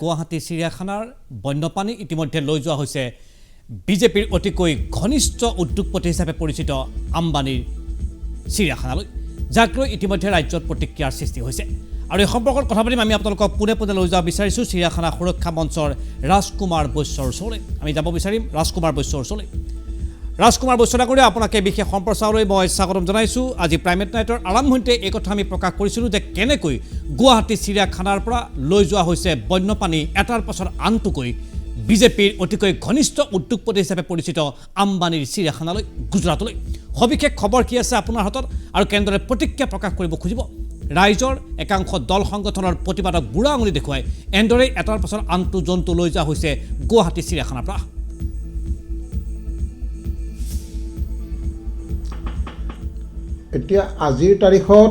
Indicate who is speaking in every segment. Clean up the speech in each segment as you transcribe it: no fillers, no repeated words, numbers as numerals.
Speaker 1: গুৱাহাটী চিৰিয়াখানাৰ বন্যপ্ৰাণী ইতিমধ্যে লৈ যোৱা হৈছে বিজেপিৰ অতিকৈ ঘনিষ্ঠ উদ্যোগপতি হিচাপে পৰিচিত আম্বানীৰ চিৰিয়াখানালৈ, যাক লৈ ইতিমধ্যে ৰাজ্যত প্ৰতিক্ৰিয়াৰ সৃষ্টি হৈছে। আৰু এই সম্পৰ্কত কথা পাতিম আমি আপোনালোকক পোনে পোনে লৈ যাব বিচাৰিছোঁ চিৰিয়াখানা সুৰক্ষা মঞ্চৰ ৰাজকুমাৰ বৈশ্যৰ ওচৰলৈ। আমি যাব বিচাৰিম ৰাজকুমাৰ বৈশ্যৰ ওচৰলৈ। ৰাজকুমাৰ বৈশ্যৰ কৰি আপোনাক এই বিশেষ সম্প্ৰচাৰলৈ মই স্বাগতম জনাইছোঁ। আজি প্ৰাইমেট নাইটৰ আৰম্ভণিতে এই কথা আমি প্ৰকাশ কৰিছিলোঁ যে কেনেকৈ গুৱাহাটী চিৰিয়াখানাৰ পৰা লৈ যোৱা হৈছে বন্যপ্ৰাণী এটাৰ পাছত আনটোকৈ বিজেপিৰ অতিকৈ ঘনিষ্ঠ উদ্যোগপতি হিচাপে পৰিচিত আম্বানীৰ চিৰিয়াখানালৈ, গুজৰাটলৈ। সবিশেষ খবৰ কি আছে আপোনাৰ হাতত আৰু কেনেদৰে প্ৰতিক্ৰিয়া প্ৰকাশ কৰিব খুজিব? ৰাইজৰ একাংশ দল সংগঠনৰ প্ৰতিবাদক বুঢ়া আঙুলি দেখুৱাই এনেদৰেই এটাৰ পাছত আনটো জন্তু লৈ যোৱা হৈছে গুৱাহাটী চিৰিয়াখানাৰ পৰা।
Speaker 2: এতিয়া আজিৰ তাৰিখত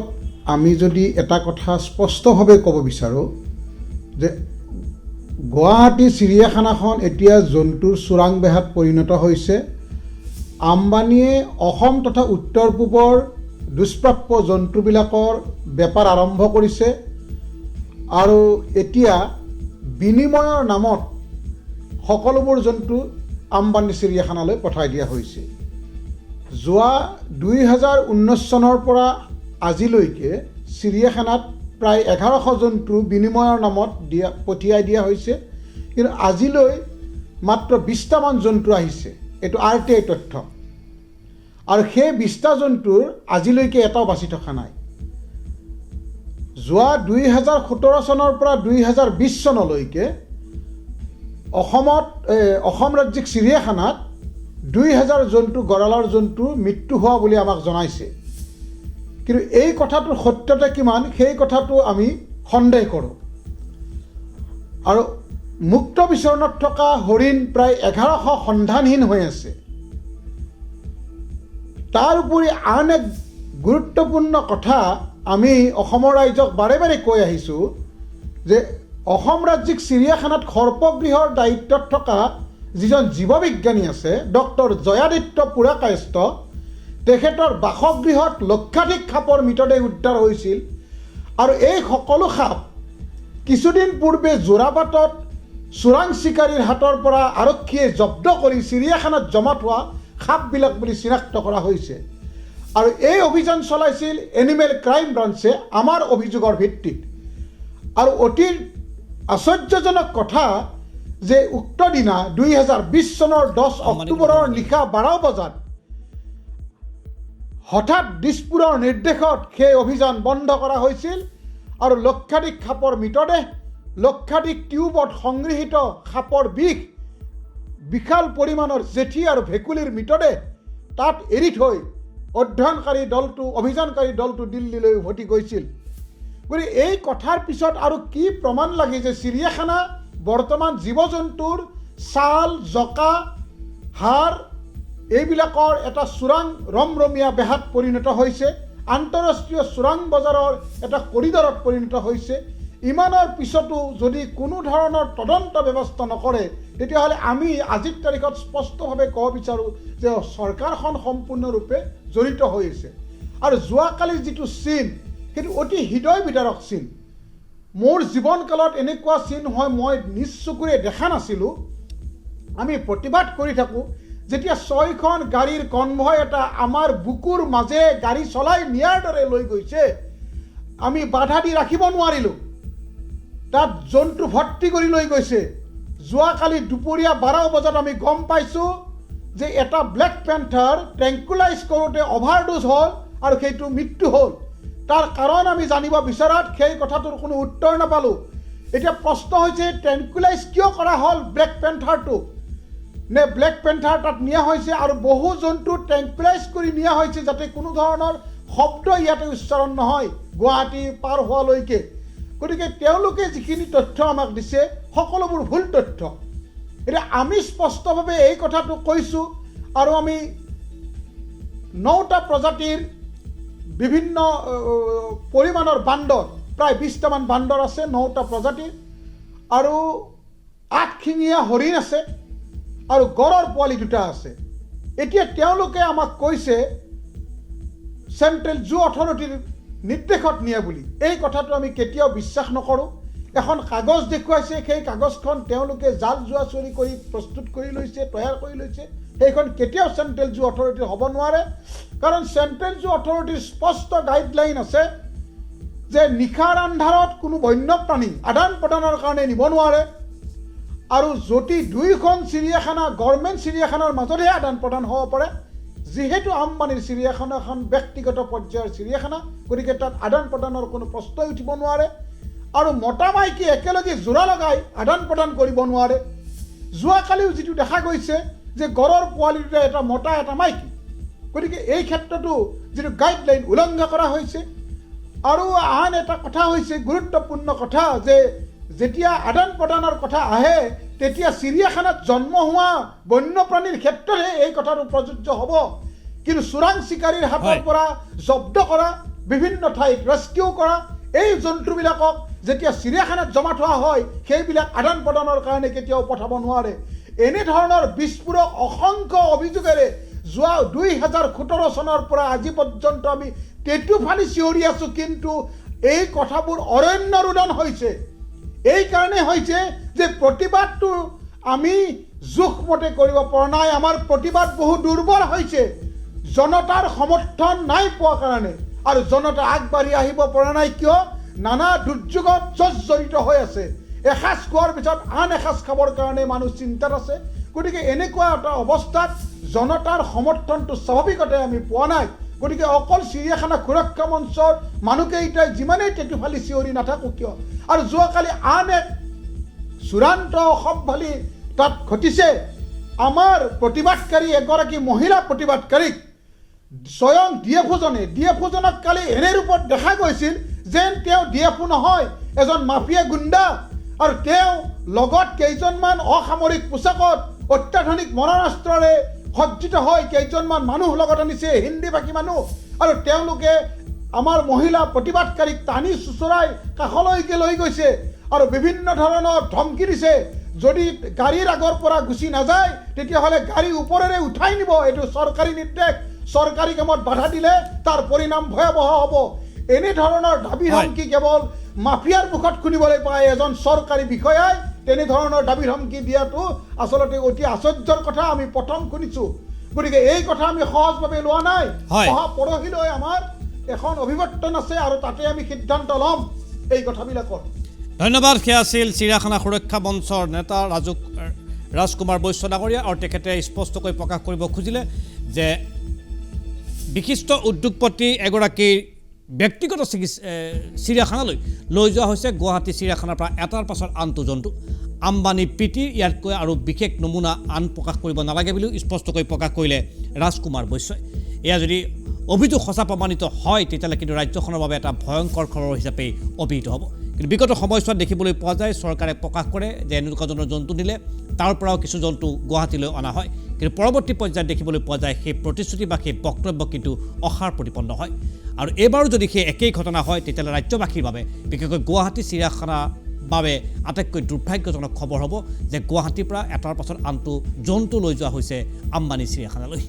Speaker 2: আমি যদি এটা কথা স্পষ্টভাৱে ক'ব বিচাৰোঁ যে গুৱাহাটী চিৰিয়াখানাখন এতিয়া জন্তুৰ চোৰাং বেহাত পৰিণত হৈছে। আম্বানীয়ে অসম তথা উত্তৰ পূবৰ দুষ্প্ৰাপ্য জন্তুবিলাকৰ বেপাৰ আৰম্ভ কৰিছে আৰু এতিয়া বিনিময়ৰ নামত সকলোবোৰ জন্তু আম্বানী চিৰিয়াখানালৈ পঠাই দিয়া হৈছে। যোৱা 2019 চনৰ পৰা আজিলৈকে চিৰিয়াখানাত প্ৰায় 1100 জন্তু বিনিময়ৰ নামত পঠিয়াই দিয়া হৈছে, কিন্তু আজিলৈ মাত্ৰ 20টামান জন্তু আহিছে। এইটো RTI তথ্য। আৰু সেই 20টা জন্তুৰ আজিলৈকে এটাও বাচি থকা নাই। যোৱা 2017 চনৰ পৰা 2020 চনলৈকে অসম ৰাজ্যিক চিৰিয়াখানাত 2000 জন্তু গঁৰালৰ জন্তু মৃত্যু হোৱা বুলি আমাক জনাইছে। কিন্তু এই কথাটোৰ সত্যতা কিমান সেই কথাটো আমি সন্দেহ কৰোঁ। আৰু মুক্ত বিচৰণত থকা হৰিণ প্ৰায় 1100 সন্ধানহীন হৈ আছে। তাৰ উপৰি আন এক গুৰুত্বপূৰ্ণ কথা আমি অসমৰ ৰাইজক বাৰে বাৰে কৈ আহিছোঁ যে অসম ৰাজ্যিক চিৰিয়াখানাত সৰ্পগৃহৰ দায়িত্বত থকা যিজন জীৱবিজ্ঞানী আছে ডক্টৰ জয়াদিত্য পুৰাকায়স্থ, তেখেতৰ বাসগৃহত লক্ষাধিক সাপৰ মৃতদেহ উদ্ধাৰ হৈছিল। আৰু এই সকলো সাপ কিছুদিন পূৰ্বে যোৰাবাটত চোৰাং চিকাৰীৰ হাতৰ পৰা আৰক্ষীয়ে জব্দ কৰি চিৰিয়াখানাত জমা থোৱা সাপবিলাক বুলি চিনাক্ত কৰা হৈছে। আৰু এই অভিযান চলাইছিল এনিমেল ক্ৰাইম ব্ৰাঞ্চে আমাৰ অভিযোগৰ ভিত্তিত। আৰু অতি আশ্চৰ্যজনক কথা যে উক্ত দিনা 2020 চনৰ 10 অক্টোবৰৰ নিশা 12 বজাত হঠাৎ দিছপুৰৰ নিৰ্দেশত সেই অভিযান বন্ধ কৰা হৈছিল আৰু লক্ষাধিক সাপৰ মৃতদেহ, লক্ষাধিক টিউবত সংগৃহীত সাপৰ বিষ, বিশাল পৰিমাণৰ জেঠী আৰু ভেকুলীৰ মৃতদেহ তাত এৰি থৈ অভিযানকাৰী দলটো দিল্লীলৈ উভতি গৈছিল। গতিকে এই কথাৰ পিছত আৰু কি প্ৰমাণ লাগে যে চিৰিয়াখানা বৰ্তমান জীৱ জন্তুৰ ছাল, জকা, হাড় এইবিলাকৰ এটা চোৰাং ৰমৰমীয়া বেহাত পৰিণত হৈছে, আন্তঃৰাষ্ট্ৰীয় চোৰাং বজাৰৰ এটা কৰিডৰত পৰিণত হৈছে। ইমানৰ পিছতো যদি কোনো ধৰণৰ তদন্ত ব্যৱস্থা নকৰে তেতিয়াহ'লে আমি আজিৰ তাৰিখত স্পষ্টভাৱে ক'ব বিচাৰোঁ যে চৰকাৰখন সম্পূৰ্ণৰূপে জড়িত হৈ আছে। আৰু যোৱাকালিৰ যিটো চিন সেইটো অতি হৃদয় বিদাৰক চিন। মোৰ জীৱনকালত এনেকুৱা চিন হয় মই নিজ চকুৰে দেখা নাছিলোঁ। আমি প্ৰতিবাদ কৰি থাকোঁ যেতিয়া 6খন গাড়ীৰ কনভয় এটা আমাৰ বুকুৰ মাজে গাড়ী চলাই নিয়াৰ দৰে লৈ গৈছে, আমি বাধা দি ৰাখিব নোৱাৰিলোঁ। তাত জন্তু ভৰ্তি কৰি লৈ গৈছে। যোৱাকালি দুপৰীয়া 12 বজাত আমি গম পাইছোঁ যে এটা ব্লেক পেন্থাৰ ট্ৰেংকুলাইজ কৰোঁতে অভাৰড'জ হ'ল আৰু সেইটো মৃত্যু হ'ল। তাৰ কাৰণ আমি জানিব বিচৰাত সেই কথাটোৰ কোনো উত্তৰ নাপালোঁ। এতিয়া প্ৰশ্ন হৈছে ট্ৰেংকুলাইজ কিয় কৰা হ'ল ব্লেক পেন্থাৰটো? নে ব্লেক পেন্থাৰ তাত নিয়া হৈছে আৰু বহু জন্তু ট্ৰেংকুলাইজ কৰি নিয়া হৈছে যাতে কোনো ধৰণৰ শব্দ ইয়াতে উচ্চাৰণ নহয় গুৱাহাটী পাৰ হোৱালৈকে। গতিকে তেওঁলোকে যিখিনি তথ্য আমাক দিছে সকলোবোৰ ভুল তথ্য। এতিয়া আমি স্পষ্টভাৱে এই কথাটো কৈছোঁ আৰু আমি 9টা প্ৰজাতিৰ বিভিন্ন পৰিমাণৰ বান্দৰ, প্ৰায় 20টামান বান্দৰ আছে, 9টা প্ৰজাতিৰ, আৰু 8শিঙীয়া হৰিণ আছে আৰু গড়ৰ পোৱালি 2টা আছে। এতিয়া তেওঁলোকে আমাক কৈছে চেণ্ট্ৰেল জু অথৰিটিৰ নিৰ্দেশত নিয়ে বুলি। এই কথাটো আমি কেতিয়াও বিশ্বাস নকৰোঁ। এখন কাগজ দেখুৱাইছে, সেই কাগজখন তেওঁলোকে জাল জোৱা চুৰি কৰি প্ৰস্তুত কৰি লৈছে, তৈয়াৰ কৰি লৈছে। সেইখন কেতিয়াও চেণ্ট্ৰেল জু অথৰিটিৰ হ'ব নোৱাৰে, কাৰণ চেণ্ট্ৰেল জু অথৰিটিৰ স্পষ্ট গাইডলাইন আছে যে নিশাৰ আন্ধাৰত কোনো বন্যপ্ৰাণী আদান প্ৰদানৰ কাৰণে নিব নোৱাৰে, আৰু যদি দুয়োখন চিৰিয়াখানা গভৰ্ণমেণ্ট চিৰিয়াখানাৰ মাজতহে আদান প্ৰদান হ'ব পাৰে। যিহেতু আম্বানীৰ চিৰিয়াখানাখন ব্যক্তিগত পৰ্যায়ৰ চিৰিয়াখানা, গতিকে তাত আদান প্ৰদানৰ কোনো প্ৰশ্নই উঠিব নোৱাৰে, আৰু মতা মাইকী একেলগে জোৰা লগাই আদান প্ৰদান কৰিব নোৱাৰে। যোৱাকালিও যিটো দেখা গৈছে যে গড়ৰ পোৱালি দুটা, এটা মতা এটা মাইকী, গতিকে এই ক্ষেত্ৰতো যিটো গাইডলাইন উলংঘা কৰা হৈছে। আৰু আন এটা কথা হৈছে গুৰুত্বপূৰ্ণ কথা, যে যেতিয়া আদান প্ৰদানৰ কথা আহে তেতিয়া চিৰিয়াখানাত জন্ম হোৱা বন্যপ্ৰাণীৰ ক্ষেত্ৰতহে এই কথাটো প্ৰযোজ্য হ'ব, কিন্তু চোৰাং চিকাৰীৰ হাতৰ পৰা জব্দ কৰা, বিভিন্ন ঠাইত ৰেস্কিউ কৰা এই জন্তুবিলাকক যেতিয়া চিৰিয়াখানাত জমা থোৱা হয়, সেইবিলাক আদান প্ৰদানৰ কাৰণে কেতিয়াও পঠাব নোৱাৰে। এনেধৰণৰ বিস্ফোৰক অসংখ্য অভিযোগেৰে যোৱা 2017 চনৰ পৰা আজি পৰ্যন্ত আমি টেটু ফালি চিঞৰি আছোঁ, কিন্তু এই কথাবোৰ অৰণ্য ৰোদন হৈছে। এই কাৰণে হৈছে যে প্ৰতিবাদটো আমি জোখমতে কৰিব পৰা নাই, আমাৰ প্ৰতিবাদ বহু দুৰ্বল হৈছে জনতাৰ সমৰ্থন নাই পোৱা কাৰণে, আৰু জনতা আগবাঢ়ি আহিব পৰা নাই। কিয়? নানা দুৰ্যোগত জৰ্জৰিত হৈ আছে, এসাঁজ খোৱাৰ পিছত আন এসাঁজ খাবৰ কাৰণে মানুহ চিন্তাত আছে। গতিকে এনেকুৱা এটা অৱস্থাত জনতাৰ সমৰ্থনটো স্বাভাৱিকতে আমি পোৱা নাই। গতিকে অকল চিৰিয়াখানা সুৰক্ষা মঞ্চৰ মানুহকেইটাই যিমানেই টেটু ফালি চিঞৰি নাথাকোঁ কিয়, আৰু যোৱাকালি আন এক চূড়ান্ত অসম্ভালি তাত ঘটিছে। আমাৰ প্ৰতিবাদকাৰী এগৰাকী মহিলা প্ৰতিবাদকাৰীক স্বয়ং ডিএফঅ'জনক কালি এনে ৰূপত দেখা গৈছিল যেন তেওঁ ডিএফঅ' নহয়, এজন মাফিয়া গুণ্ডা, আৰু তেওঁ লগত কেইজনমান অসামৰিক পোছাকত অত্যাধুনিক মৰণাস্ত্ৰৰে সজ্জিত হৈ কেইজনমান মানুহ লগত আনিছে, হিন্দী ভাষী মানুহ, আৰু তেওঁলোকে আমাৰ মহিলা প্ৰতিবাদকাৰীক টানি চুচৰাই কাষলৈকে লৈ গৈছে আৰু বিভিন্ন ধৰণৰ ধমকি দিছে। যদি গাড়ীৰ আগৰ পৰা গুচি নাযায় তেতিয়াহ'লে গাড়ী ওপৰেৰে উঠাই নিব, এইটো চৰকাৰী নিৰ্দেশ, চৰকাৰী কামত বাধা দিলে তাৰ পৰিণাম ভয়াৱহ হ'ব। এনেধৰণৰ দাবী ধমকি কেৱল মাফিয়াৰ মুখত শুনিবলৈ পায় এজন চৰকাৰী বিষয়াই। তেনেধৰণৰ দাবী ধমকি দিয়াটো আচলতে অতি আশ্চৰ্যৰ কথা, আমি প্ৰথম শুনিছোঁ। গতিকে এই কথা আমি সহজভাৱে লোৱা নাই। অহা পৰহিলৈ আমাৰ এখন অভিৱৰ্তন আছে, আৰু তাতে আমি সিদ্ধান্ত ল'ম এই কথাবিলাকৰ।
Speaker 1: ধন্যবাদ। সেয়া আছিল চিৰিয়াখানা সুৰক্ষা মঞ্চৰ নেতা ৰাজকুমাৰ বৈশ্য ডাঙৰীয়া, আৰু তেখেতে স্পষ্টকৈ প্ৰকাশ কৰিব খুজিলে যে বিশিষ্ট উদ্যোগপতি এগৰাকীৰ ব্যক্তিগত চিৰিয়াখানালৈ লৈ যোৱা হৈছে। গুৱাহাটী চিৰিয়াখানাৰ পৰা এটাৰ পাছত আনটো জন্তু। আম্বানী প্ৰীতিৰ ইয়াতকৈ আৰু বিশেষ নমুনা আন প্ৰকাশ কৰিব নালাগে বুলিও স্পষ্টকৈ প্ৰকাশ কৰিলে ৰাজকুমাৰ বৈশ্যই। এয়া যদি অভিযোগ সঁচা প্ৰমাণিত হয় তেতিয়াহ'লে কিন্তু ৰাজ্যখনৰ বাবে এটা ভয়ংকৰ খবৰ হিচাপে অভিহিত হ'ব। কিন্তু বিগত সময়ছোৱাত দেখিবলৈ পোৱা যায় চৰকাৰে প্ৰকাশ কৰে যে এনেকুৱা ধৰণৰ জন্তু নিলে তাৰ পৰাও কিছু জন্তু গুৱাহাটীলৈ অনা হয়, কিন্তু পৰৱৰ্তী পৰ্যায়ত দেখিবলৈ পোৱা যায় সেই প্ৰতিশ্ৰুতি বা সেই বক্তব্য কিন্তু অসাৰ প্ৰতিপন্ন হয়। আৰু এইবাৰো যদি সেই একেই ঘটনা হয় তেতিয়াহ'লে ৰাজ্যবাসীৰ বাবে, বিশেষকৈ গুৱাহাটী চিৰিয়াখানাৰ বাবে আটাইতকৈ দুৰ্ভাগ্যজনক খবৰ হ'ব যে গুৱাহাটীৰ পৰা এটাৰ পাছত আনটো জন্তু লৈ যোৱা হৈছে আম্বানী চিৰিয়াখানালৈ।